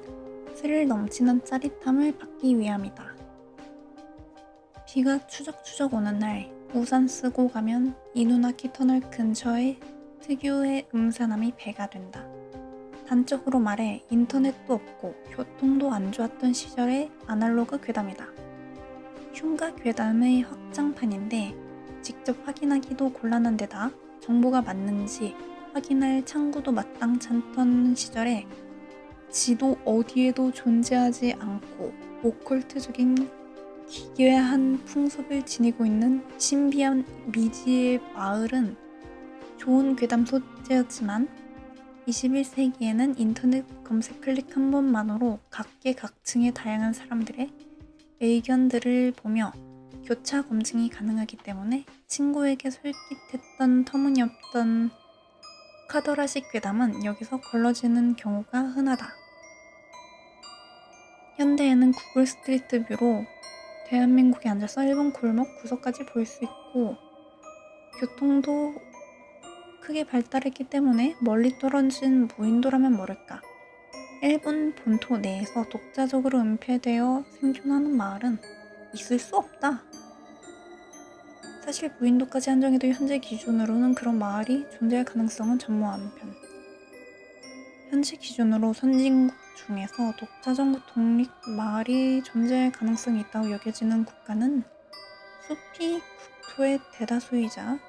스릴 넘치는 짜릿함을 받기 위함이다. 비가 추적추적 오는 날 우산 쓰고 가면 이누나키 터널 근처에 특유의 음산함이 배가 된다. 단적으로 말해 인터넷도 없고 교통도 안 좋았던 시절의 아날로그 괴담이다. 흉가 괴담의 확장판인데 직접 확인하기도 곤란한 데다 정보가 맞는지 확인할 창구도 마땅찮던 시절에 지도 어디에도 존재하지 않고 오컬트적인 기괴한 풍습을 지니고 있는 신비한 미지의 마을은 좋은 괴담 소재였지만 21세기에는 인터넷 검색 클릭 한 번만으로 각계각층의 다양한 사람들의 의견들을 보며 교차 검증이 가능하기 때문에 친구에게 솔깃했던 터무니없던 카더라식 괴담은 여기서 걸러지는 경우가 흔하다. 현대에는 구글 스트리트 뷰로 대한민국에 앉아서 일본 골목 구석까지 볼 수 있고 교통도 크게 발달했기 때문에 멀리 떨어진 무인도라면 모를까. 일본 본토 내에서 독자적으로 은폐되어 생존하는 마을은 있을 수 없다. 사실 무인도까지 한정해도 현재 기준으로는 그런 마을이 존재할 가능성은 전무한 편. 현재 기준으로 선진국 중에서 독자적 독립 마을이 존재할 가능성이 있다고 여겨지는 국가는 숲이 국토의 대다수이자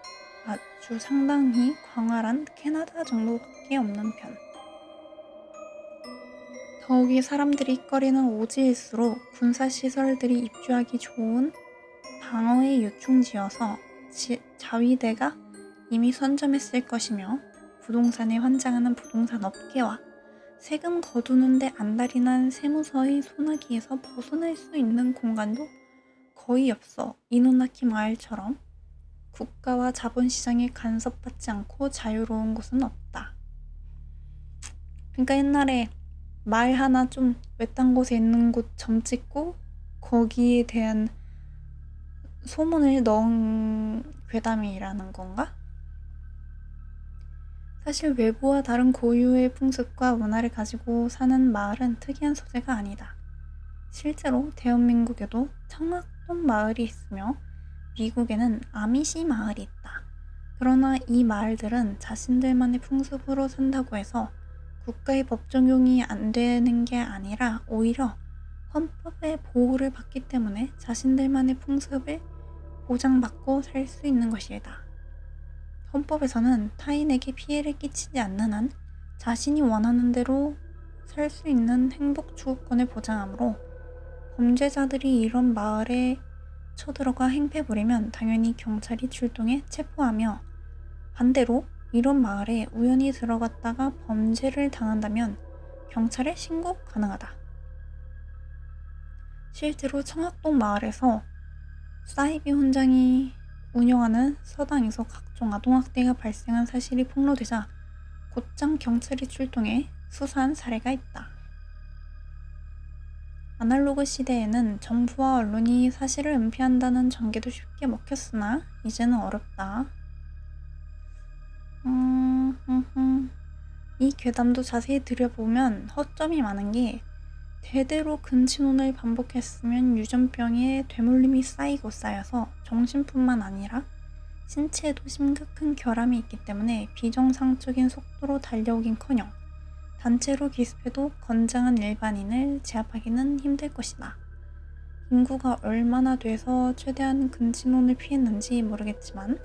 아주 상당히 광활한 캐나다 정도밖에 없는 편. 더욱이 사람들이 꺼리는 오지일수록 군사시설들이 입주하기 좋은 방어의 요충지여서 자위대가 이미 선점했을 것이며 부동산에 환장하는 부동산 업계와 세금 거두는데 안달이 난 세무서의 소나기에서 벗어날 수 있는 공간도 거의 없어 이누나키 마을처럼 국가와 자본시장에 간섭받지 않고 자유로운 곳은 없다. 그러니까 옛날에 말 하나 좀 외딴 곳에 있는 곳 점 찍고 거기에 대한 소문을 넣은 괴담이라는 건가? 사실 외부와 다른 고유의 풍습과 문화를 가지고 사는 마을은 특이한 소재가 아니다. 실제로 대한민국에도 청학동 마을이 있으며 미국에는 아미시 마을이 있다. 그러나 이 마을들은 자신들만의 풍습으로 산다고 해서 국가의 법 적용이 안 되는 게 아니라 오히려 헌법의 보호를 받기 때문에 자신들만의 풍습을 보장받고 살 수 있는 것이다. 헌법에서는 타인에게 피해를 끼치지 않는 한 자신이 원하는 대로 살 수 있는 행복 추구권을 보장하므로 범죄자들이 이런 마을에 쳐들어가 행패 부리면 당연히 경찰이 출동해 체포하며 반대로 이런 마을에 우연히 들어갔다가 범죄를 당한다면 경찰에 신고 가능하다. 실제로 청학동 마을에서 사이비 훈장이 운영하는 서당에서 각종 아동학대가 발생한 사실이 폭로되자 곧장 경찰이 출동해 수사한 사례가 있다. 아날로그 시대에는 정부와 언론이 사실을 은폐한다는 전개도 쉽게 먹혔으나 이제는 어렵다. 이 괴담도 자세히 들여보면 허점이 많은 게 대대로 근친혼을 반복했으면 유전병에 되물림이 쌓이고 쌓여서 정신뿐만 아니라 신체에도 심각한 결함이 있기 때문에 비정상적인 속도로 달려오긴커녕 단체로 기습해도 건장한 일반인을 제압하기는 힘들 것이다. 인구가 얼마나 돼서 최대한 근친혼을 피했는지 모르겠지만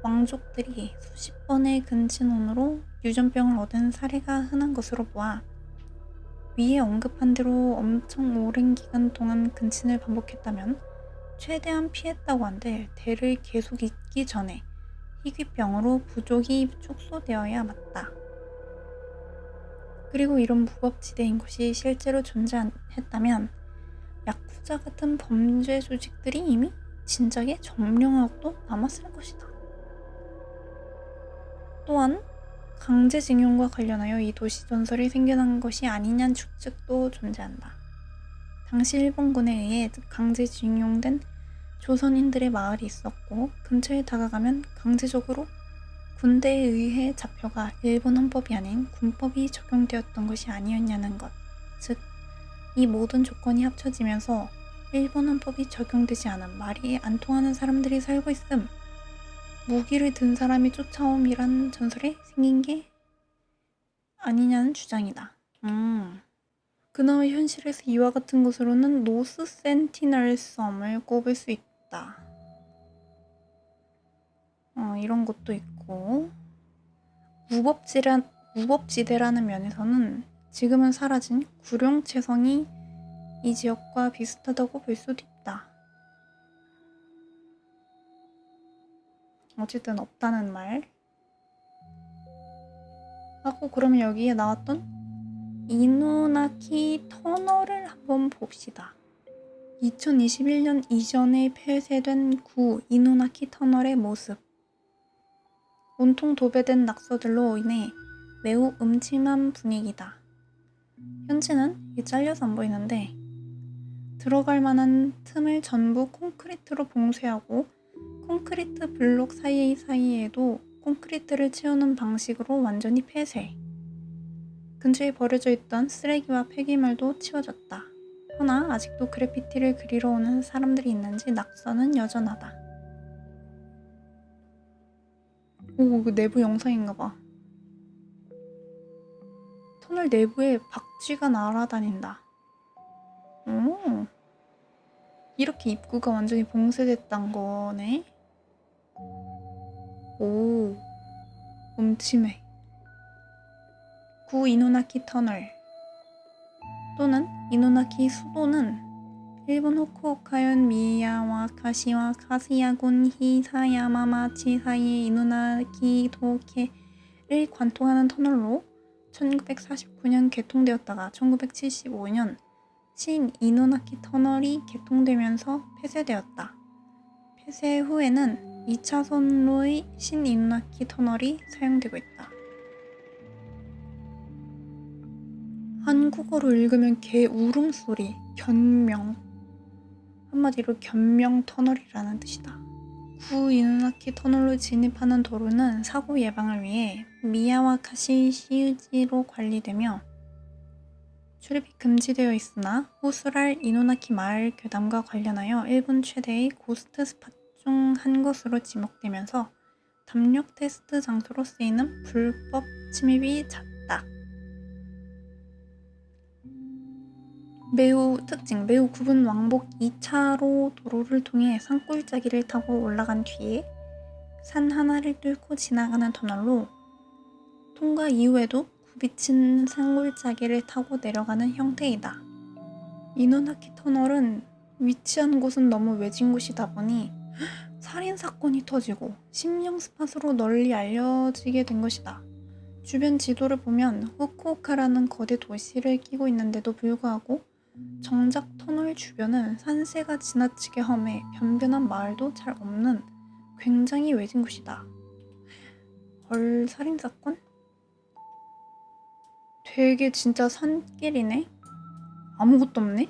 왕족들이 수십 번의 근친혼으로 유전병을 얻은 사례가 흔한 것으로 보아 위에 언급한 대로 엄청 오랜 기간 동안 근친을 반복했다면 최대한 피했다고 한들 대를 계속 잇기 전에 희귀병으로 부족이 축소되어야 맞다. 그리고 이런 무법지대인 곳이 실제로 존재했다면 야쿠자 같은 범죄 조직들이 이미 진작에 점령하고 남았을 것이다. 또한 강제징용과 관련하여 이 도시 전설이 생겨난 것이 아니냐는 추측도 존재한다. 당시 일본군에 의해 강제징용된 조선인들의 마을이 있었고 근처에 다가가면 강제적으로 군대에 의해 잡혀가 일본 헌법이 아닌 군법이 적용되었던 것이 아니었냐는 것. 즉, 이 모든 조건이 합쳐지면서 일본 헌법이 적용되지 않은 말이 안 통하는 사람들이 살고 있음. 무기를 든 사람이 쫓아옴이란 전설이 생긴 게 아니냐는 주장이다. 그나마 현실에서 이와 같은 것으로는 노스 센티널 섬을 꼽을 수 있다. 이런 것도 있고 무법지대라는 면에서는 지금은 사라진 구룡체성이 이 지역과 비슷하다고 볼 수도 있다. 어쨌든 없다는 말 하고 그러면 여기에 나왔던 이누나키 터널을 한번 봅시다. 2021년 이전에 폐쇄된 구 이누나키 터널의 모습. 온통 도배된 낙서들로 인해 매우 음침한 분위기다. 현지는 잘려서 안 보이는데 들어갈 만한 틈을 전부 콘크리트로 봉쇄하고 콘크리트 블록 사이사이에도 콘크리트를 채우는 방식으로 완전히 폐쇄. 근처에 버려져 있던 쓰레기와 폐기물도 치워졌다. 허나 아직도 그래피티를 그리러 오는 사람들이 있는지 낙서는 여전하다. 오, 이거 내부 영상인가 봐. 터널 내부에 박쥐가 날아다닌다. 오, 이렇게 입구가 완전히 봉쇄됐단 거네. 오, 음침해. 구 이누나키 터널 또는 이누나키 수도는 일본 후쿠오카현 미야와카시와 카시야군 히사야마마치 사이의 이누나키 도케를 관통하는 터널로 1949년 개통되었다가 1975년 신 이누나키 터널이 개통되면서 폐쇄되었다. 폐쇄 후에는 2차선로의 신 이누나키 터널이 사용되고 있다. 한국어로 읽으면 개 울음소리, 견명. 한마디로 견명 터널이라는 뜻이다. 구 이누나키 터널로 진입하는 도로는 사고 예방을 위해 미야와카시 시우지로 관리되며 출입이 금지되어 있으나 호수랄 이누나키 마을 교담과 관련하여 일본 최대의 고스트 스팟 중 한 곳으로 지목되면서 담력 테스트 장소로 쓰이는 불법 침입이 잦다. 매우 굽은 왕복 2차로 도로를 통해 산골짜기를 타고 올라간 뒤에 산 하나를 뚫고 지나가는 터널로 통과 이후에도 굽이친 산골짜기를 타고 내려가는 형태이다. 이누나키 터널은 위치한 곳은 너무 외진 곳이다 보니 살인사건이 터지고 심령 스팟으로 널리 알려지게 된 것이다. 주변 지도를 보면 후쿠오카라는 거대 도시를 끼고 있는데도 불구하고 정작 터널 주변은 산세가 지나치게 험해 변변한 마을도 잘 없는 굉장히 외진 곳이다. 헐, 살인사건? 되게 진짜 산길이네? 아무것도 없네?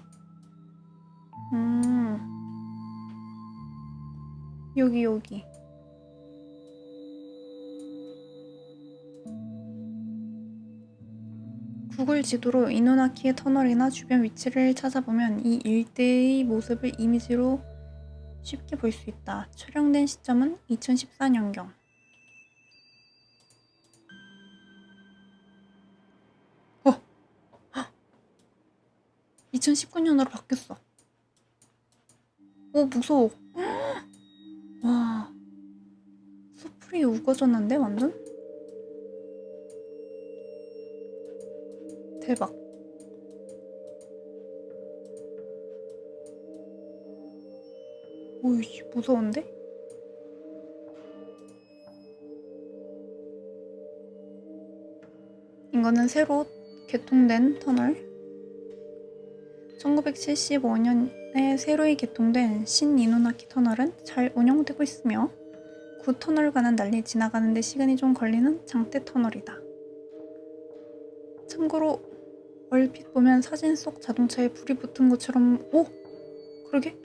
여기. 구글 지도로 이누나키의 터널이나 주변 위치를 찾아보면 이 일대의 모습을 이미지로 쉽게 볼 수 있다. 촬영된 시점은 2014년경. 2019년으로 바뀌었어. 오, 무서워. 와, 숲이 우거졌는데 완전? 대박. 오이, 무서운데? 이거는 새로 개통된 터널. 1975년에 새로이 개통된 신 이누나키 터널은 잘 운영되고 있으며 구 터널과는 달리 지나가는데 시간이 좀 걸리는 장대 터널이다. 참고로 얼핏 보면 사진 속 자동차에 불이 붙은 것처럼 그러게?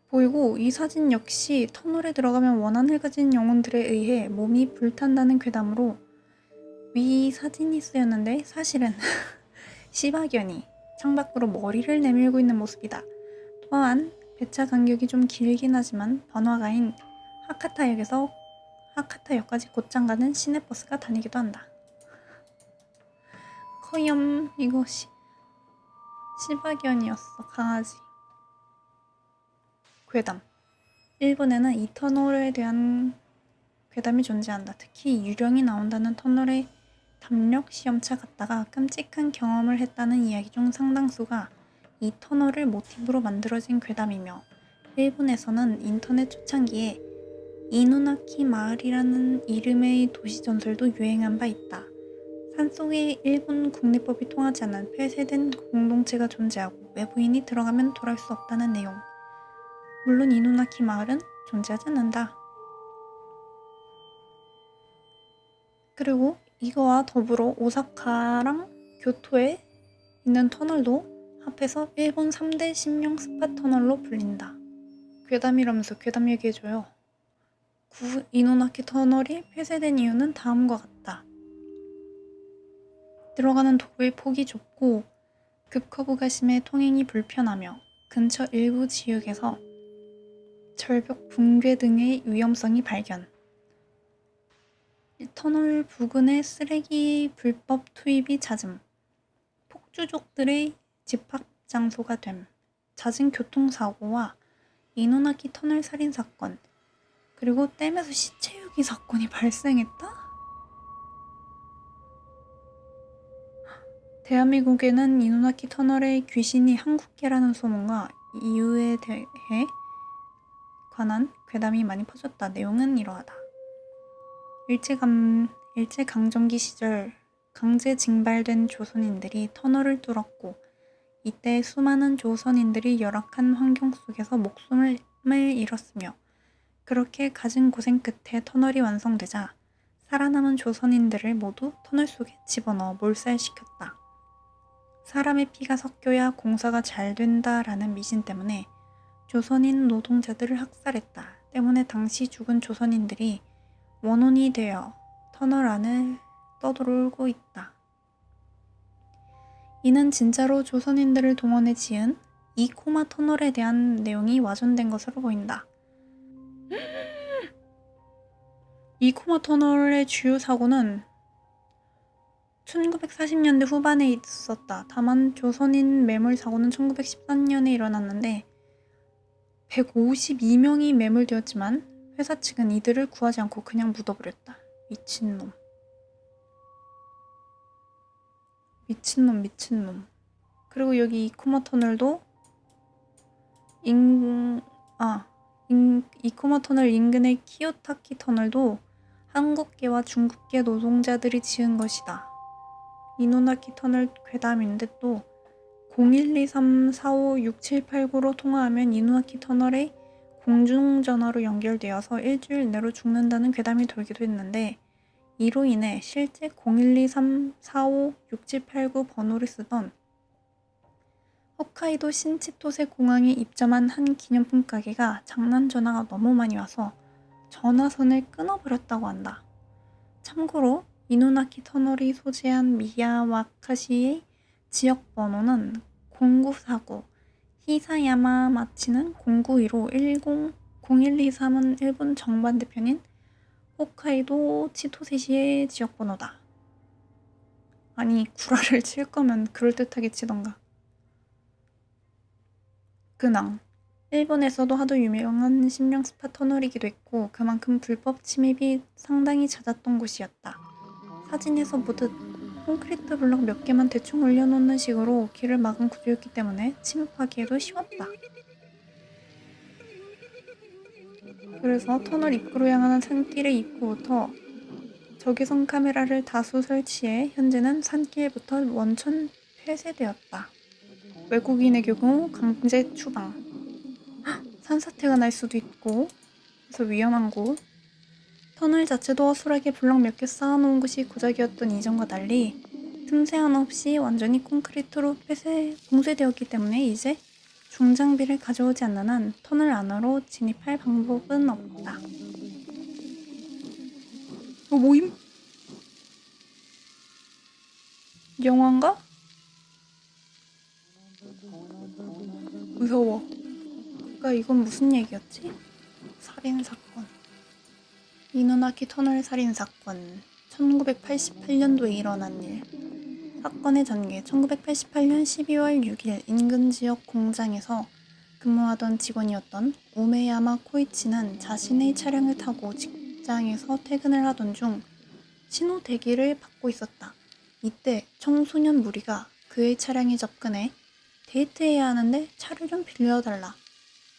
보이고 이 사진 역시 터널에 들어가면 원한을 가진 영혼들에 의해 몸이 불탄다는 괴담으로 위 사진이 쓰였는데 사실은 시바견이 창밖으로 머리를 내밀고 있는 모습이다. 또한 배차 간격이 좀 길긴 하지만 번화가인 하카타역에서 하카타역까지 곧장 가는 시내버스가 다니기도 한다. 커염 이거 시바견이었어. 강아지. 괴담. 일본에는 이 터널에 대한 괴담이 존재한다. 특히 유령이 나온다는 터널의 담력 시험차 갔다가 끔찍한 경험을 했다는 이야기 중 상당수가 이 터널을 모티브로 만들어진 괴담이며 일본에서는 인터넷 초창기에 이누나키 마을이라는 이름의 도시 전설도 유행한 바 있다. 산속에 일본 국내법이 통하지 않은 폐쇄된 공동체가 존재하고 외부인이 들어가면 돌아올 수 없다는 내용. 물론 이누나키 마을은 존재하지 않는다. 그리고 이거와 더불어 오사카랑 교토에 있는 터널도 합해서 일본 3대 심령 스팟 터널로 불린다. 괴담이라면서 괴담 얘기해줘요. 이누나키 터널이 폐쇄된 이유는 다음과 같다. 들어가는 도로의 폭이 좁고 급커브가 심해 통행이 불편하며 근처 일부 지역에서 절벽 붕괴 등의 위험성이 발견. 터널 부근에 쓰레기 불법 투입이 잦음. 폭주족들의 집합 장소가 됨. 잦은 교통사고와 이누나키 터널 살인사건, 그리고 댐에서 시체 유기 사건이 발생했다? 대한민국에는 이누나키 터널의 귀신이 한국계라는 소문과 이유에 대해 관한 괴담이 많이 퍼졌다. 내용은 이러하다. 일제강점기 시절 강제 징발된 조선인들이 터널을 뚫었고 이때 수많은 조선인들이 열악한 환경 속에서 목숨을 잃었으며 그렇게 갖은 고생 끝에 터널이 완성되자 살아남은 조선인들을 모두 터널 속에 집어넣어 몰살시켰다. 사람의 피가 섞여야 공사가 잘 된다라는 미신 때문에 조선인 노동자들을 학살했다. 때문에 당시 죽은 조선인들이 원혼이 되어 터널 안을 떠돌고 있다. 이는 진짜로 조선인들을 동원해 지은 이코마 터널에 대한 내용이 와전된 것으로 보인다. 이코마 터널의 주요 사고는 1940년대 후반에 있었다. 다만 조선인 매몰 사고는 1913년에 일어났는데 152명이 매몰되었지만 회사 측은 이들을 구하지 않고 그냥 묻어버렸다. 미친놈. 그리고 여기 이코마 터널도 이코마 터널 인근의 키요타키 터널도 한국계와 중국계 노동자들이 지은 것이다. 이누나키 터널 괴담인데 또 0123456789로 통화하면 이누나키 터널에 공중전화로 연결되어서 일주일 내로 죽는다는 괴담이 돌기도 했는데 이로 인해 실제 0123456789 번호를 쓰던 홋카이도 신치토세 공항에 입점한 한 기념품 가게가 장난 전화가 너무 많이 와서 전화선을 끊어버렸다고 한다. 참고로 이누나키 터널이 소재한 미야와카시의 지역 번호는 0949, 히사야마 마치는 092로 0123은 일본 정반대편인 홋카이도 치토세시의 지역번호다. 아니 구라를 칠 거면 그럴듯하게 치던가. 근황. 일본에서도 하도 유명한 심령 스파 터널이기도 했고 그만큼 불법 침입이 상당히 잦았던 곳이었다. 사진에서 보듯 콘크리트 블럭 몇 개만 대충 올려놓는 식으로 길을 막은 구조였기 때문에 침입하기에도 쉬웠다. 그래서 터널 입구로 향하는 산길의 입구부터 적외선 카메라를 다수 설치해 현재는 산길부터 원천 폐쇄되었다. 외국인의 경우 강제 추방, 산사태가 날 수도 있고 그래서 위험한 곳. 터널 자체도 허술하게 블럭 몇 개 쌓아놓은 것이 고작이었던 이전과 달리 틈새 하나 없이 완전히 콘크리트로 봉쇄되었기 때문에 이제 중장비를 가져오지 않는 한 터널 안으로 진입할 방법은 없다. 모임? 영화인가? 무서워. 그러니까 이건 무슨 얘기였지? 살인사건. 이누나키 터널 살인사건. 1988년도에 일어난 일. 사건의 전개 1988년 12월 6일 인근 지역 공장에서 근무하던 직원이었던 우메야마 코이치는 자신의 차량을 타고 직장에서 퇴근을 하던 중 신호 대기를 받고 있었다. 이때 청소년 무리가 그의 차량에 접근해 데이트해야 하는데 차를 좀 빌려달라.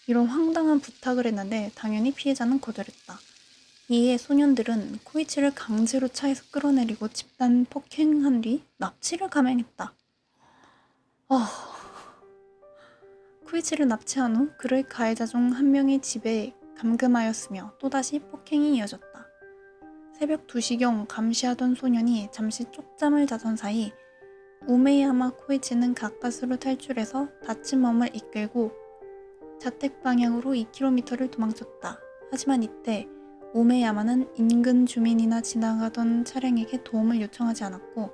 이런 황당한 부탁을 했는데 당연히 피해자는 거절했다. 이에 소년들은 코이치를 강제로 차에서 끌어내리고 집단 폭행한 뒤 납치를 감행했다. 코이치를 납치한 후 그를 가해자 중 한 명의 집에 감금하였으며 또다시 폭행이 이어졌다. 새벽 2시경 감시하던 소년이 잠시 쪽잠을 자던 사이 우메야마 코이치는 가까스로 탈출해서 다친 몸을 이끌고 자택 방향으로 2km를 도망쳤다. 하지만 이때 우메야마는 인근 주민이나 지나가던 차량에게 도움을 요청하지 않았고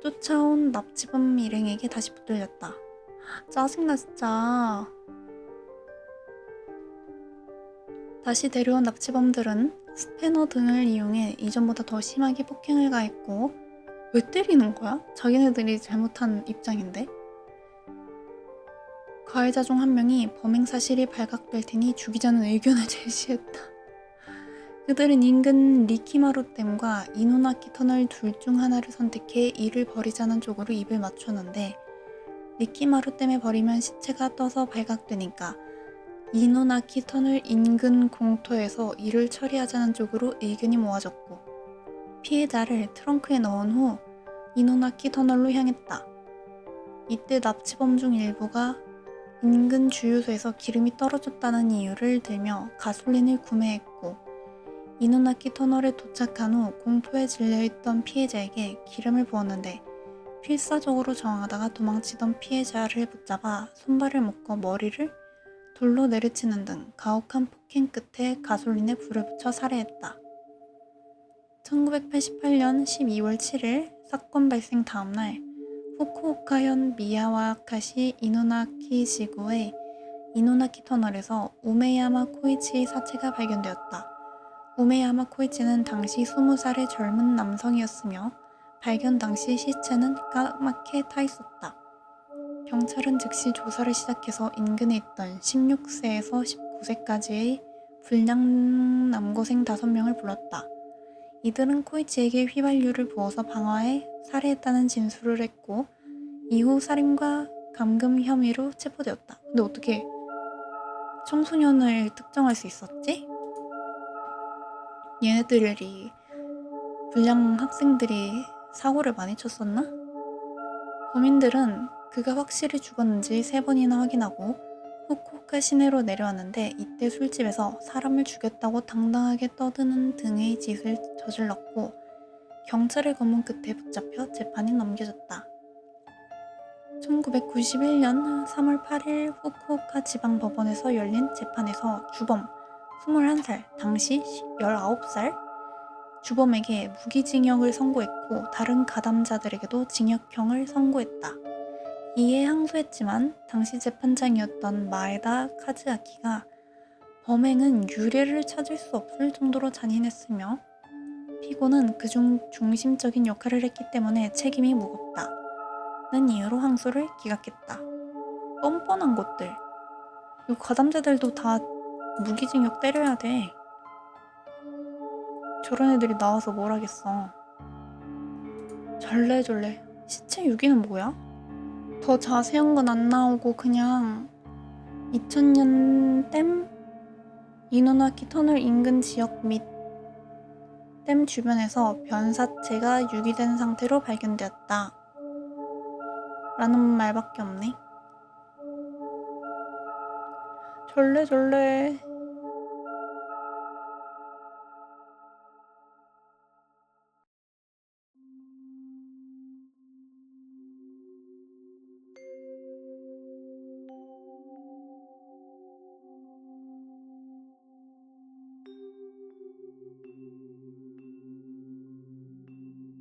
쫓아온 납치범 일행에게 다시 붙들렸다. 짜증나 진짜. 다시 데려온 납치범들은 스패너 등을 이용해 이전보다 더 심하게 폭행을 가했고 왜 때리는 거야? 자기네들이 잘못한 입장인데? 가해자 중 한 명이 범행 사실이 발각될 테니 죽이자는 의견을 제시했다. 그들은 인근 리키마루 댐과 이노나키 터널 둘 중 하나를 선택해 이를 버리자는 쪽으로 입을 맞췄는데 리키마루 댐에 버리면 시체가 떠서 발각되니까 이노나키 터널 인근 공터에서 이를 처리하자는 쪽으로 의견이 모아졌고 피해자를 트렁크에 넣은 후 이노나키 터널로 향했다. 이때 납치범 중 일부가 인근 주유소에서 기름이 떨어졌다는 이유를 들며 가솔린을 구매했고 이노나키 터널에 도착한 후 공터에 질려있던 피해자에게 기름을 부었는데 필사적으로 저항하다가 도망치던 피해자를 붙잡아 손발을 묶어 머리를 돌로 내리치는 등 가혹한 폭행 끝에 가솔린에 불을 붙여 살해했다. 1988년 12월 7일 사건 발생 다음날 후쿠오카현 미야와카시 이노나키 지구의 이노나키 터널에서 우메야마 코이치의 사체가 발견되었다. 우메야마 코이치는 당시 20살의 젊은 남성이었으며 발견 당시 시체는 까맣게 타 있었다. 경찰은 즉시 조사를 시작해서 인근에 있던 16세에서 19세까지의 불량 남고생 5명을 불렀다. 이들은 코이치에게 휘발유를 부어서 방화해 살해했다는 진술을 했고 이후 살인과 감금 혐의로 체포되었다. 근데 어떻게 청소년을 특정할 수 있었지? 얘네들이 불량 학생들이 사고를 많이 쳤었나? 범인들은 그가 확실히 죽었는지 3번이나 확인하고 후쿠오카 시내로 내려왔는데 이때 술집에서 사람을 죽였다고 당당하게 떠드는 등의 짓을 저질렀고 경찰의 검문 끝에 붙잡혀 재판이 넘겨졌다. 1991년 3월 8일 후쿠오카 지방법원에서 열린 재판에서 주범 21살, 당시 19살 주범에게 무기징역을 선고했고 다른 가담자들에게도 징역형을 선고했다. 이에 항소했지만 당시 재판장이었던 마에다 카즈아키가 범행은 유례를 찾을 수 없을 정도로 잔인했으며 피고는 그중 중심적인 역할을 했기 때문에 책임이 무겁다는 이유로 항소를 기각했다. 뻔뻔한 것들. 이거 가담자들도 다 무기징역 때려야 돼. 저런 애들이 나와서 뭘 하겠어. 절레절레. 시체 유기는 뭐야? 더 자세한 건 안 나오고 그냥 2000년 댐 이노나키 터널 인근 지역 및 댐 주변에서 변사체가 유기된 상태로 발견되었다. 라는 말밖에 없네. 절레절레.